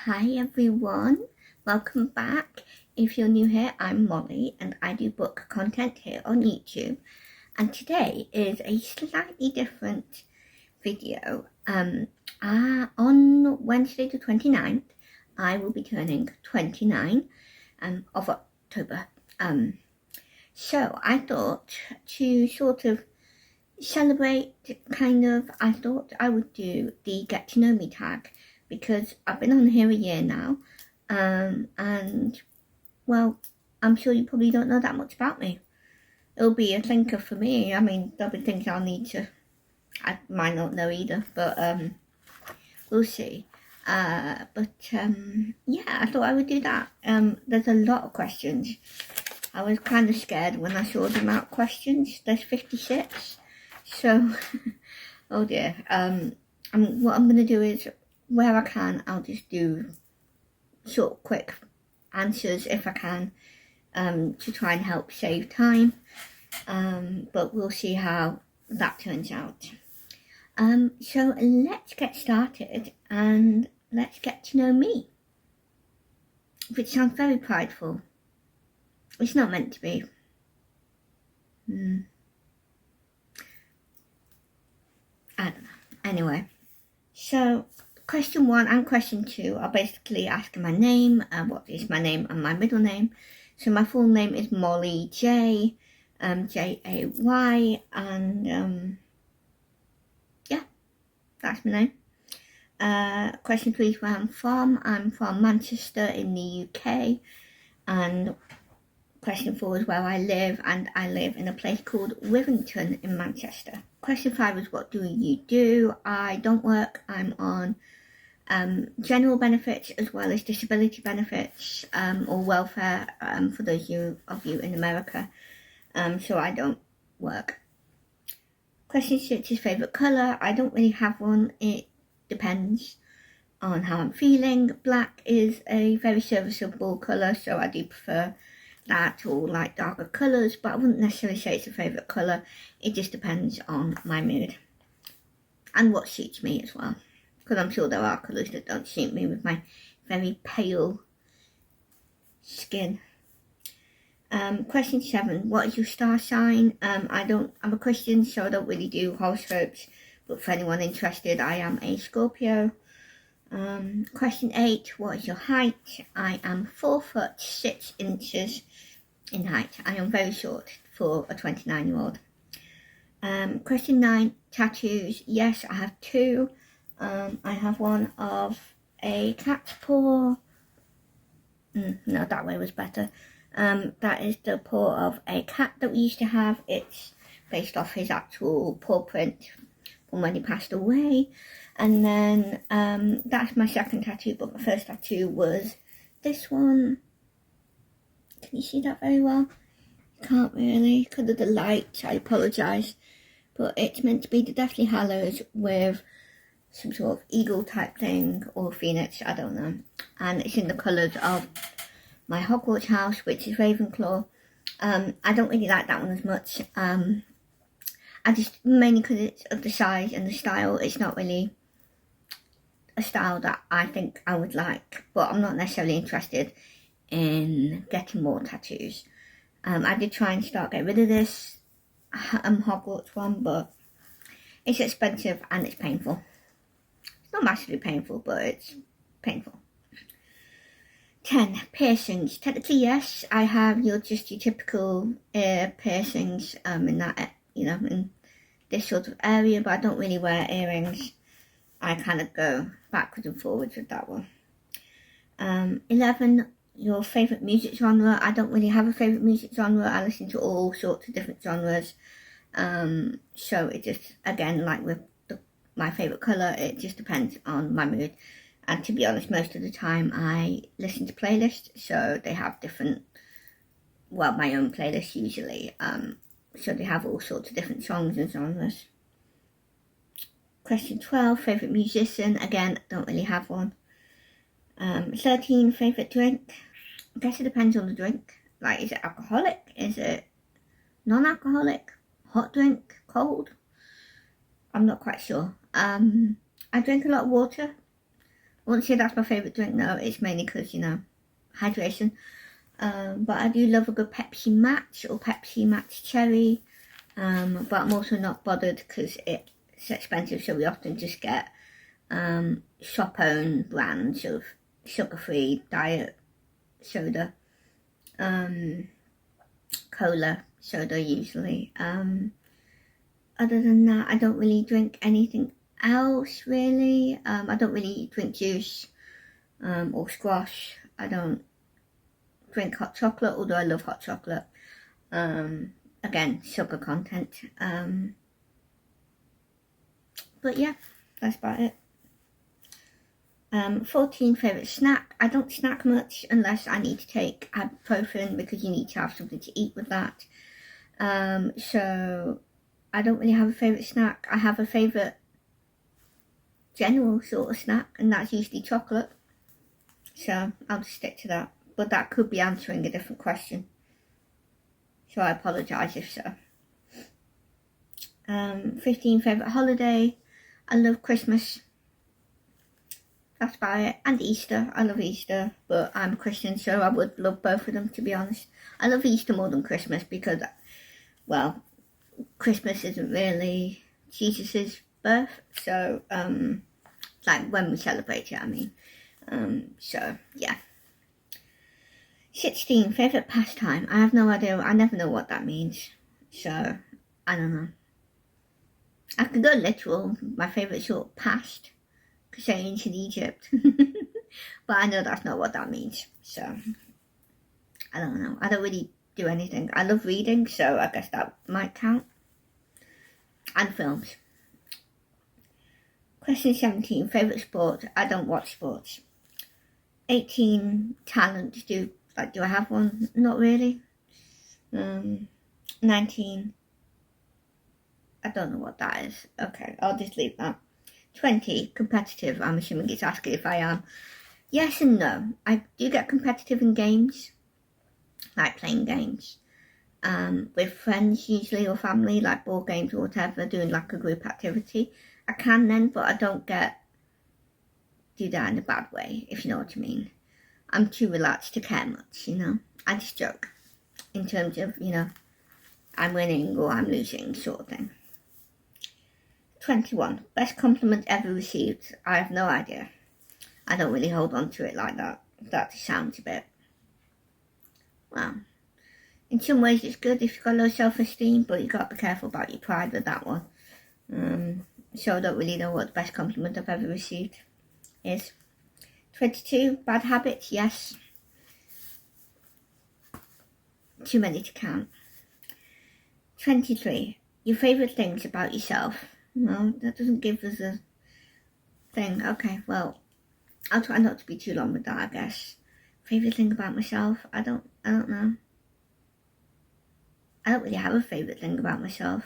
Hi everyone, welcome back. If you're new here, I'm Molly and I do book content here on YouTube. And today is a slightly different video. On Wednesday the 29th, I will be turning 29 of October. So I thought to sort of celebrate, I thought I would do the Get to Know Me tag, because I've been on here a year now, and well, I'm sure you probably don't know that much about me. It'll be a thinker for me. I mean, there'll be things I'll need to, I might not know either, but we'll see. Yeah, I thought I would do that. There's a lot of questions. I was kind of scared when I saw the amount of questions. There's 56, so oh dear. What I'm gonna do is, where I can, I'll just do short, quick answers if I can, to try and help save time. But we'll see how that turns out. So let's get started and let's get to know me, which sounds very prideful. It's not meant to be. I don't know. Anyway, so question 1 and question 2 are basically asking my name, what is my name and my middle name. So my full name is Molly Jay, Jay, and yeah, that's my name. Question 3 is where I'm from. I'm from Manchester in the UK. And question 4 is where I live, and I live in a place called Withington in Manchester. Question 5 is what do you do? I don't work. I'm on general benefits as well as disability benefits, or welfare, for those of you in America. So I don't work. Question 6 is favourite colour. I don't really have one. It depends on how I'm feeling. Black is a very serviceable colour, so I do prefer that, or like darker colours, but I wouldn't necessarily say it's a favourite colour. It just depends on my mood and what suits me as well, because I'm sure there are colours that don't suit me with my very pale skin. Question 7, what is your star sign? I'm a Christian, so I don't really do horoscopes, but for anyone interested, I am a Scorpio. Question 8, what is your height? I am 4 foot 6 inches in height. I am very short for a 29-year-old. Question 9, tattoos. Yes, I have 2. I have one of a cat's paw. No, that way was better. That is the paw of a cat that we used to have. It's based off his actual paw print from when he passed away. And then that's my second tattoo, but my first tattoo was this one. Can you see that very well? Can't really, because of the light, I apologise. But it's meant to be the Deathly Hallows with some sort of eagle type thing, or phoenix, I don't know. And it's in the colours of my Hogwarts house, which is Ravenclaw. I don't really like that one as much. I just, mainly because it's of the size and the style, it's not really a style that I think I would like, but I'm not necessarily interested in getting more tattoos. I did try and get rid of this Hogwarts one, but it's expensive and it's painful. It's not massively painful, but it's painful. 10, piercings. Technically, yes, I have your typical ear piercings, in that, in this sort of area, but I don't really wear earrings. I kind of go backwards and forwards with that one. 11, your favourite music genre. I don't really have a favourite music genre. I listen to all sorts of different genres. So it just, again, like with my favourite colour, it just depends on my mood. And to be honest, most of the time I listen to playlists, so they have different, well, my own playlist usually. So they have all sorts of different songs and genres. Question 12, favourite musician. Again, don't really have one. 13, favourite drink. I guess it depends on the drink. Like, is it alcoholic? Is it non-alcoholic? Hot drink? Cold? I'm not quite sure. I drink a lot of water. won't say that's my favourite drink, no. It's mainly because, you know, hydration. But I do love a good Pepsi Max or Pepsi Max Cherry. But I'm also not bothered because it's expensive, so we often just get shop-owned brands of sugar-free diet soda, cola soda usually. Other than that, I don't really drink anything else really. I don't really drink juice or squash. I don't drink hot chocolate, although I love hot chocolate. Again, sugar content. But yeah, that's about it. 14, favourite snack. I don't snack much unless I need to take ibuprofen because you need to have something to eat with that. So I don't really have a favourite snack. I have a favourite general sort of snack, and that's usually chocolate. So I'll just stick to that. But that could be answering a different question. So I apologise if so. 15, favourite holiday. I love Christmas. That's about it. And Easter. I love Easter, but I'm a Christian, so I would love both of them, to be honest. I love Easter more than Christmas because, well, Christmas isn't really Jesus' birth, so, like when we celebrate it, I mean. So, yeah. 16, favourite pastime. I have no idea. I never know what that means, so I don't know. I could go literal. My favourite sort of past. Because ancient Egypt. But I know that's not what that means. So, I don't know. I don't really do anything. I love reading, so I guess that might count. And films. Question 17. Favourite sport? I don't watch sports. 18. Talent. Do I have one? Not really. 19. I don't know what that is. Okay, I'll just leave that. 20, competitive. I'm assuming it's asking if I am. Yes and no. I do get competitive in games, like playing games, with friends usually or family, like board games or whatever, doing like a group activity. I can then, but I don't do that in a bad way, if you know what I mean. I'm too relaxed to care much, you know. I just joke in terms of, you know, I'm winning or I'm losing sort of thing. 21. Best compliment ever received. I have no idea. I don't really hold on to it like that. That sounds a bit, well, in some ways it's good if you've got low self-esteem, but you've got to be careful about your pride with that one. So I don't really know what the best compliment I've ever received is. 22. Bad habits. Yes. Too many to count. 23. Your favourite things about yourself. No, that doesn't give us a thing. Okay, well, I'll try not to be too long with that, I guess. Favourite thing about myself? I don't know. I don't really have a favourite thing about myself.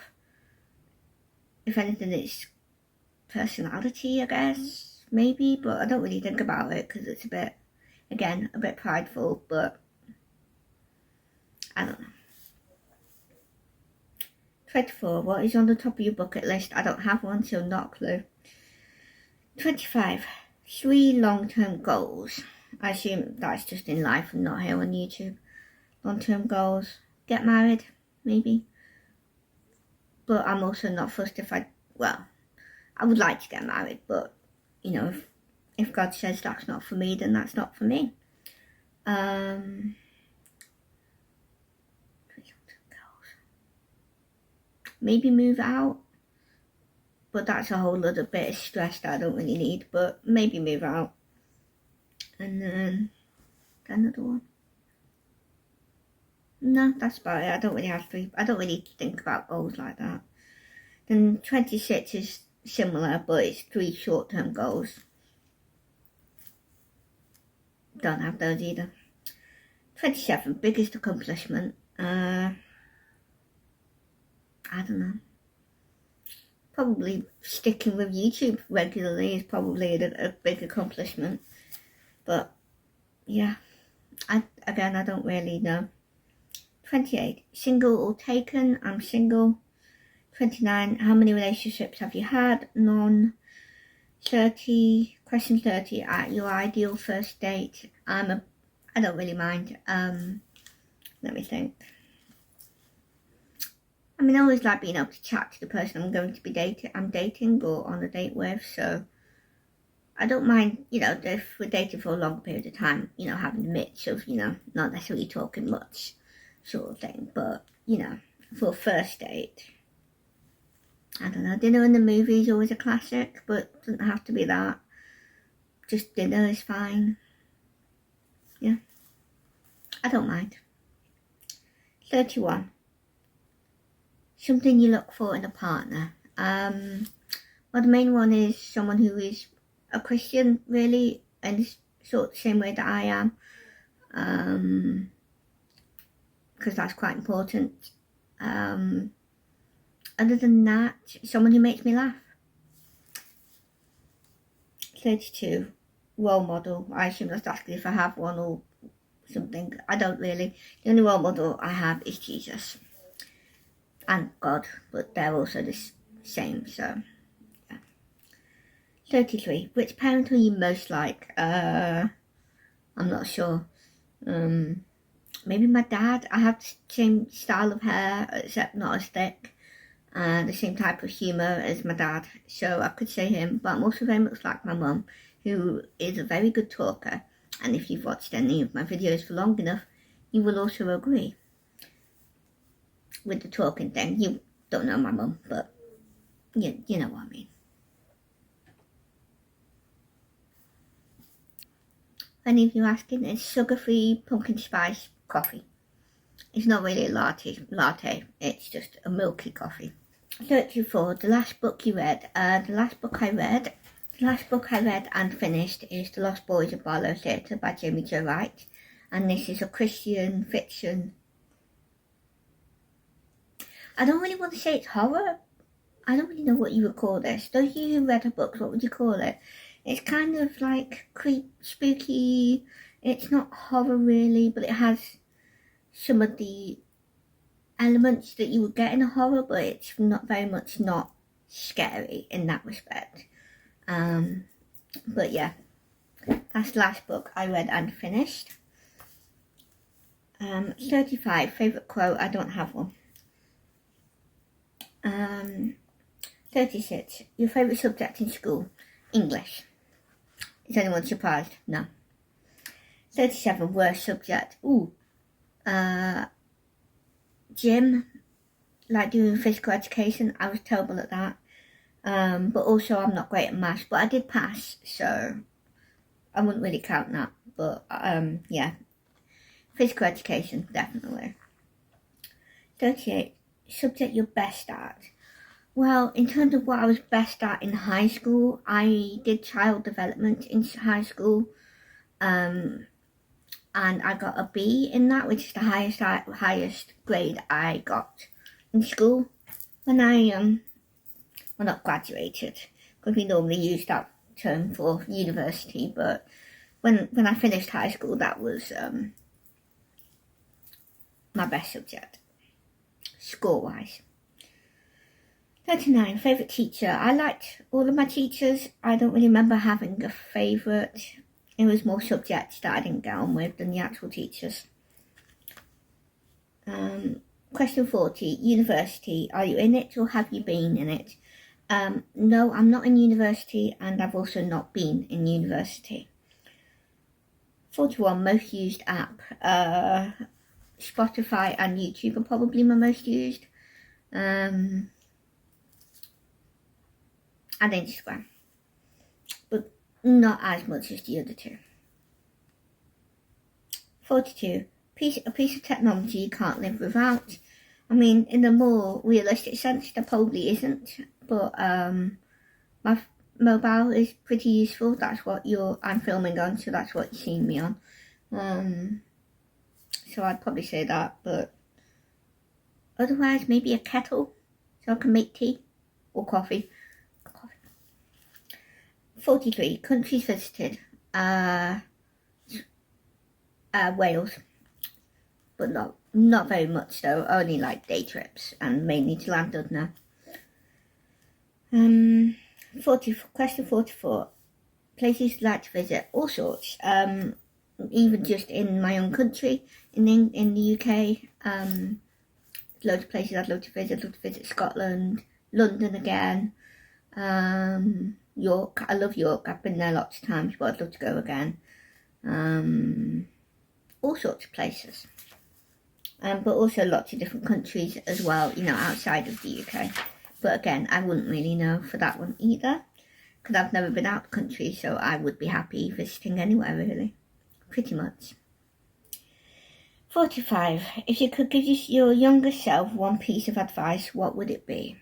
If anything, it's personality, I guess, maybe, but I don't really think about it because it's a bit prideful, but I don't know. 24. What is on the top of your bucket list? I don't have one, so not a clue. 25. 3 long-term goals. I assume that's just in life and not here on YouTube. Long-term goals. Get married, maybe. But I'm also not fussed if I would like to get married, but, you know, if God says that's not for me, then that's not for me. Maybe move out, but that's a whole other bit of stress that I don't really need, but maybe move out. And then another one. No, that's about it. I don't really think about goals like that. Then 26 is similar, but it's 3 short-term goals. Don't have those either. 27, biggest accomplishment. I don't know. Probably sticking with YouTube regularly is probably a big accomplishment. But yeah, I don't really know. 28, single or taken? I'm single. 29, how many relationships have you had? None. 30, Question 30. At your ideal first date? I don't really mind. Let me think. I mean, I always like being able to chat to the person I'm dating or on a date with, so I don't mind, if we're dating for a longer period of time, having a mix of, not necessarily talking much sort of thing, but, for a first date, I don't know, dinner in the movie is always a classic, but it doesn't have to be that. Just dinner is fine. Yeah, I don't mind. 31. Something you look for in a partner. Well, the main one is someone who is a Christian, really, and sort of the same way that I am, because that's quite important. Other than that, someone who makes me laugh. 32. Role model. I assume that's asking if I have one or something. I don't really. The only role model I have is Jesus and God, but they're also the same, so yeah. 33. Which parent are you most like? I'm not sure. Maybe my dad. I have the same style of hair, except not as thick, and the same type of humour as my dad, so I could say him. But I'm also very much like my mum, who is a very good talker, and if you've watched any of my videos for long enough, you will also agree with the talking thing. You don't know my mum, but you know what I mean. Any of you asking, it's sugar-free pumpkin spice coffee. It's not really a latte, it's just a milky coffee. 34. The last book you read. The last book I read and finished is The Lost Boys of Barlow Theatre by Jamie Jo Wright, and this is a Christian fiction. I don't really want to say it's horror. I don't really know what you would call this. Those of you who read her books, what would you call it? It's kind of like spooky. It's not horror really, but it has some of the elements that you would get in a horror, but it's not very much not scary in that respect. But yeah, that's the last book I read and finished. 35. Favourite quote. I don't have one. 36. Your favourite subject in school. English. Is anyone surprised? No. 37. Worst subject. Gym. Like doing physical education. I was terrible at that. But also I'm not great at maths, but I did pass, so I wouldn't really count that. But yeah, physical education, definitely. 38. Subject you're best at. Well, in terms of what I was best at in high school, I did child development in high school, and I got a B in that, which is the highest grade I got in school when I well, not graduated, because we normally use that term for university, but when I finished high school, that was my best subject, score-wise. 39. Favourite teacher. I liked all of my teachers. I don't really remember having a favourite. It was more subjects that I didn't get on with than the actual teachers. Question 40. University. Are you in it or have you been in it? No, I'm not in university, and I've also not been in university. 41. Most used app. Spotify and YouTube are probably my most used. And Instagram, but not as much as the other two. 42. A piece of technology you can't live without. I mean, in a more realistic sense, there probably isn't, but my mobile is pretty useful. That's what I'm filming on, so that's what you're seeing me on. So I'd probably say that, but otherwise maybe a kettle, so I can make tea or coffee. 43. Countries visited. Wales, but not very much though. Only like day trips, and mainly to Llandudno. Question 44. Places I'd like to visit, all sorts. Even just in my own country, in the UK. Loads of places I'd love to visit. I'd love to visit Scotland, London again. York. I love York. I've been there lots of times, but I'd love to go again. All sorts of places. But also lots of different countries as well, outside of the UK. But again, I wouldn't really know for that one either, because I've never been out the country, so I would be happy visiting anywhere, really. Pretty much. 45. If you could give your younger self one piece of advice, what would it be?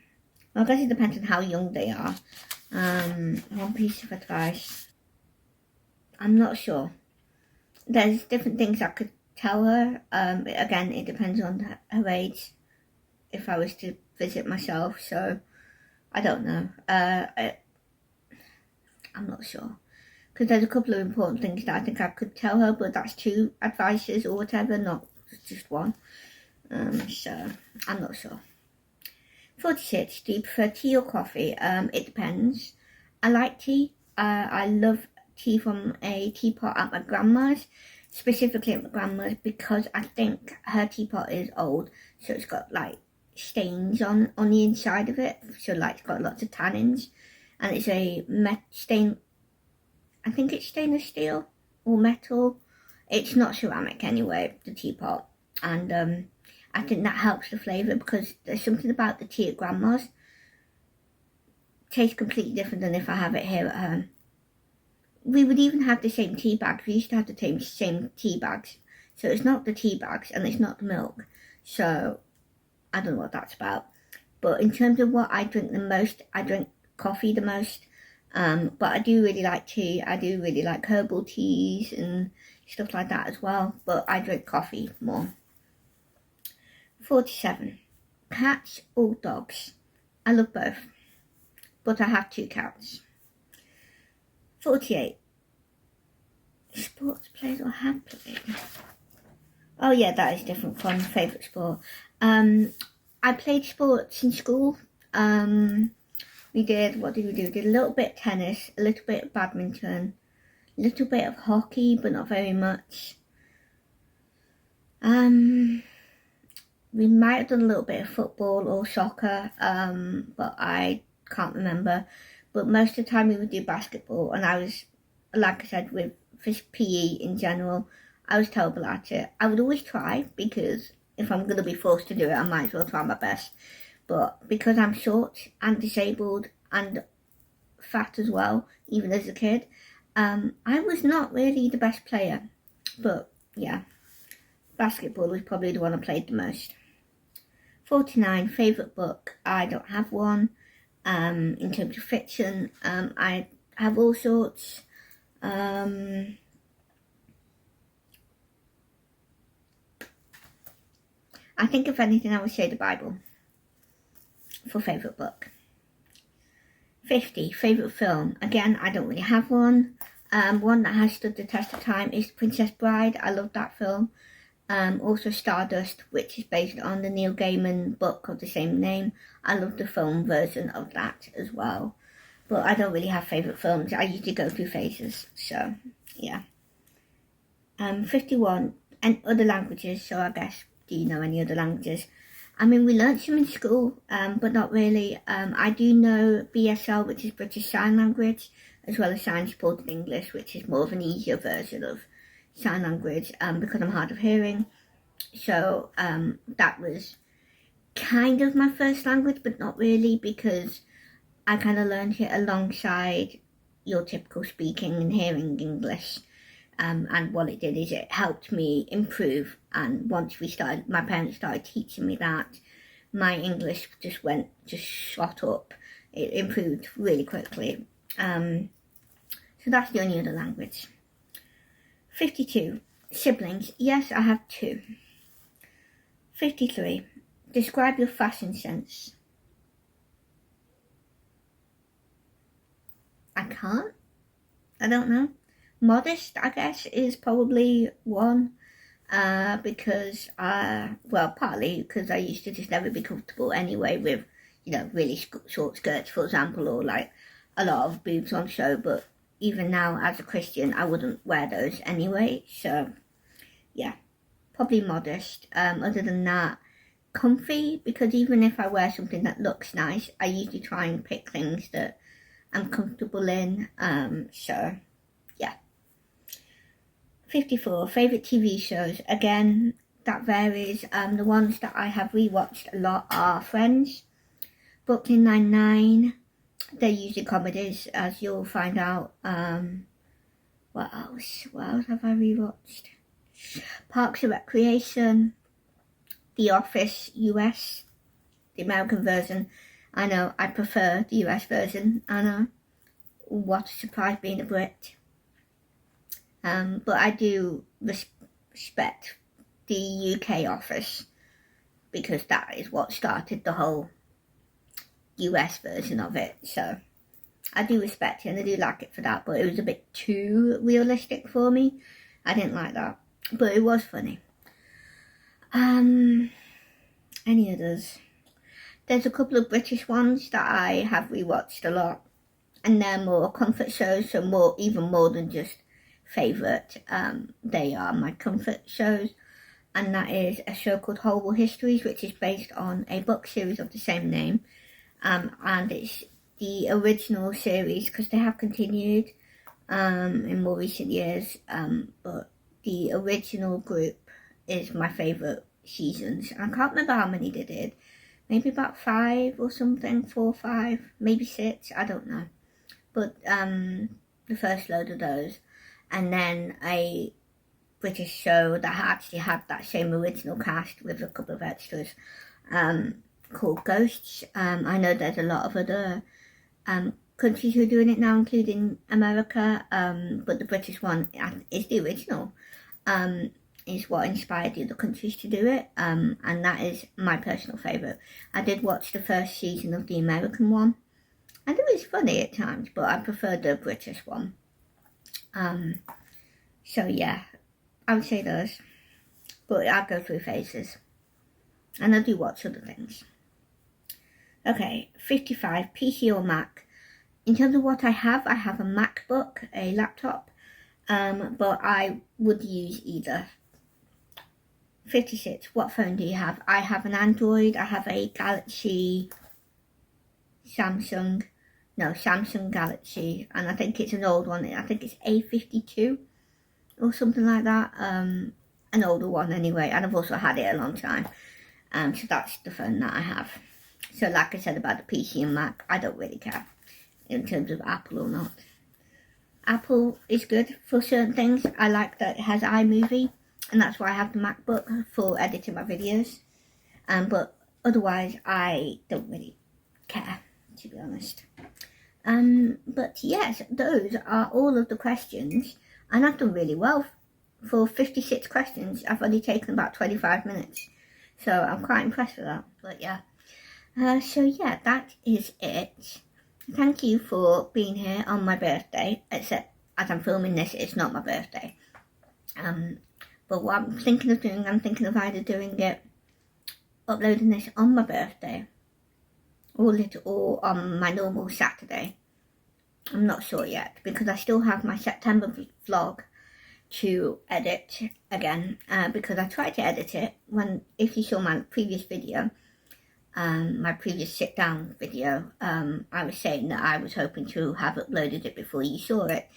Well, I guess it depends on how young they are. One piece of advice. I'm not sure. There's different things I could tell her. Again, it depends on her age. If I was to visit myself, so I don't know. I'm not sure, because there's a couple of important things that I think I could tell her, but that's 2 advices or whatever, not just one. So I'm not sure. 46. Do you prefer tea or coffee? It depends. I like tea. I love tea from a teapot at my grandma's, specifically at my grandma's, because I think her teapot is old, so it's got like stains on the inside of it, so like it's got lots of tannins, and it's a I think it's stainless steel or metal. It's not ceramic anyway, the teapot, and I think that helps the flavour, because there's something about the tea at grandma's tastes completely different than if I have it here at home. We would even have the same tea bags. We used to have the same tea bags, so it's not the tea bags and it's not the milk, so I don't know what that's about. But in terms of what I drink the most, I drink coffee the most. But I do really like tea. I do really like herbal teas and stuff like that as well. But I drink coffee more. 47. Cats or dogs? I love both, but I have 2 cats. 48. Sports played or have played? Oh yeah, that is different from favourite sport. I played sports in school. What did we do? We did a little bit of tennis, a little bit of badminton, a little bit of hockey, but not very much. We might have done a little bit of football or soccer, but I can't remember. But most of the time we would do basketball, and I was, like I said, with PE in general, I was terrible at it. I would always try, because if I'm going to be forced to do it, I might as well try my best. But because I'm short and disabled and fat as well, even as a kid, I was not really the best player. But yeah, basketball was probably the one I played the most. 49. Favourite book? I don't have one. In terms of fiction, I have all sorts. I think if anything I would say the Bible for favourite book. 50. Favourite film? Again, I don't really have one. One that has stood the test of time is Princess Bride. I love that film. Also Stardust, which is based on the Neil Gaiman book of the same name. I love the film version of that as well. But I don't really have favourite films. I usually go through phases, so yeah. 51. And other languages, so I guess, do you know any other languages? I mean, we learnt some in school, but not really. I do know BSL, which is British Sign Language, as well as Sign Supported English, which is more of an easier version of sign language, because I'm hard of hearing. So that was kind of my first language, but not really, because I kind of learned it alongside your typical speaking and hearing English. And what it did is it helped me improve, and once my parents started teaching me that, my English just shot up. It improved really quickly. So that's the only other language. 52. Siblings? Yes, I have 2. 53. Describe your fashion sense. I can't. I don't know. Modest, I guess, is probably one, because partly because I used to just never be comfortable anyway with, really short skirts, for example, or like a lot of boobs on show. But even now as a Christian, I wouldn't wear those anyway. So yeah, probably modest. Other than that, comfy, because even if I wear something that looks nice, I usually try and pick things that I'm comfortable in. So yeah. 54, favourite TV shows. Again, that varies. The ones that I have rewatched a lot are Friends, Brooklyn Nine-Nine. They're usually comedies, as you'll find out. What else? What else have I rewatched? Parks and Recreation, The Office US, the American version. I know, I prefer the US version. I know. What a surprise being a Brit. But I do respect the UK Office, because that is what started the whole US version of it. So I do respect it and I do like it for that, but it was a bit too realistic for me. I didn't like that, but it was funny. Any others? There's a couple of British ones that I have rewatched a lot, and they're more comfort shows, so even more than just favourite. They are my comfort shows, and that is a show called Horrible Histories, which is based on a book series of the same name, and it's the original series, because they have continued in more recent years, but the original group is my favourite seasons. I can't remember how many they did, maybe about 5 or something, 4 or 5, maybe 6, I don't know, but the first load of those. And then a British show that actually had that same original cast with a couple of extras, called Ghosts. I know there's a lot of other countries who are doing it now, including America, but the British one is the original, is what inspired the other countries to do it, and that is my personal favourite. I did watch the first season of the American one, and it was funny at times, but I prefer the British one. So yeah, I would say those, but I go through phases, and I do watch other things. Okay, 55, PC or Mac. In terms of what I have a MacBook, a laptop, but I would use either. 56, what phone do you have? I have an Android. I have a Samsung Galaxy, and I think it's an old one. I think it's A52 or something like that, an older one anyway, and I've also had it a long time, so that's the phone that I have. So like I said about the PC and Mac, I don't really care in terms of Apple or not. Apple is good for certain things. I like that it has iMovie, and that's why I have the MacBook for editing my videos, but otherwise I don't really care, to be honest. But yes, those are all of the questions, and I've done really well. For 56 questions, I've only taken about 25 minutes, so I'm quite impressed with that. But yeah, so yeah, that is it. Thank you for being here on my birthday, except as I'm filming this, it's not my birthday. But what I'm thinking of doing, I'm thinking of either uploading this on my birthday, or on my normal Saturday. I'm not sure yet, because I still have my September vlog to edit again, because I tried to edit it if you saw my previous video, my previous sit down video, I was saying that I was hoping to have uploaded it before you saw it,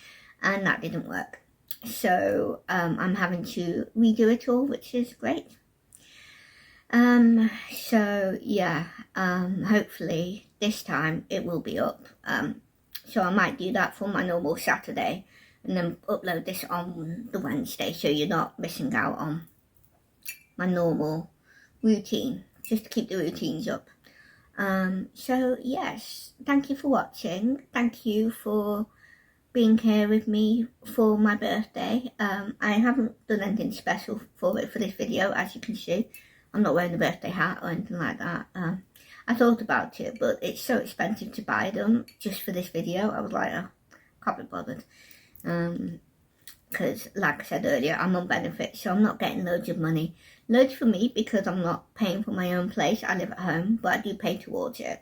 and that didn't work. So I'm having to redo it all, which is great. So yeah, hopefully this time it will be up. So I might do that for my normal Saturday, and then upload this on the Wednesday, so you're not missing out on my normal routine, just to keep the routines up. So yes, thank you for watching. Thank you for being here with me for my birthday. I haven't done anything special for this video, as you can see. I'm not wearing a birthday hat or anything like that. I thought about it, but it's so expensive to buy them just for this video. I was like, oh, can't be bothered. Because like I said earlier, I'm on benefits, so I'm not getting loads of money. Loads for me, because I'm not paying for my own place. I live at home, but I do pay towards it,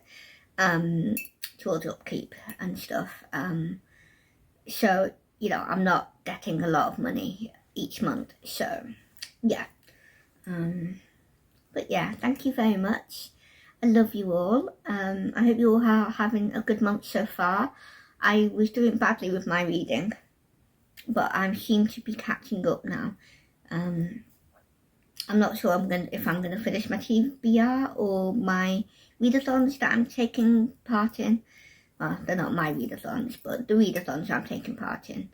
towards upkeep and stuff. so, you know, I'm not getting a lot of money each month. So, yeah. But yeah, thank you very much. I love you all. I hope you all are having a good month so far. I was doing badly with my reading, but I seem to be catching up now. I'm not sure if I'm gonna finish my TBR or my readathons that I'm taking part in. Well, they're not my readathons, but the readathons I'm taking part in.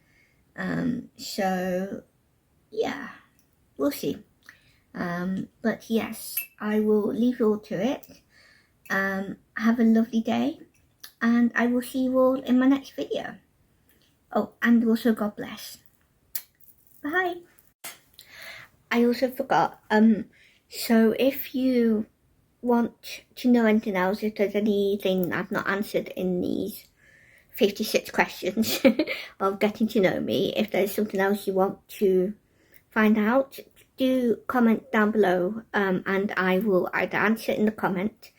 So yeah, we'll see. But yes, I will leave you all to it. Have a lovely day, and I will see you all in my next video. Oh, and also God bless. Bye. I also forgot, so if you want to know anything else, if there's anything I've not answered in these 56 questions of getting to know me, if there's something else you want to find out, do comment down below, and I will either answer in the comment,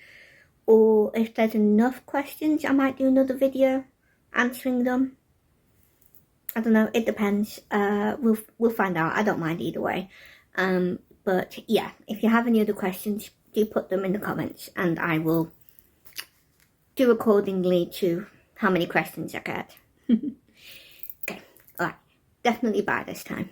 or if there's enough questions, I might do another video answering them. I don't know, it depends. We'll find out. I don't mind either way. But yeah, if you have any other questions, do put them in the comments, and I will do accordingly to how many questions I get. Okay, alright, definitely bye this time.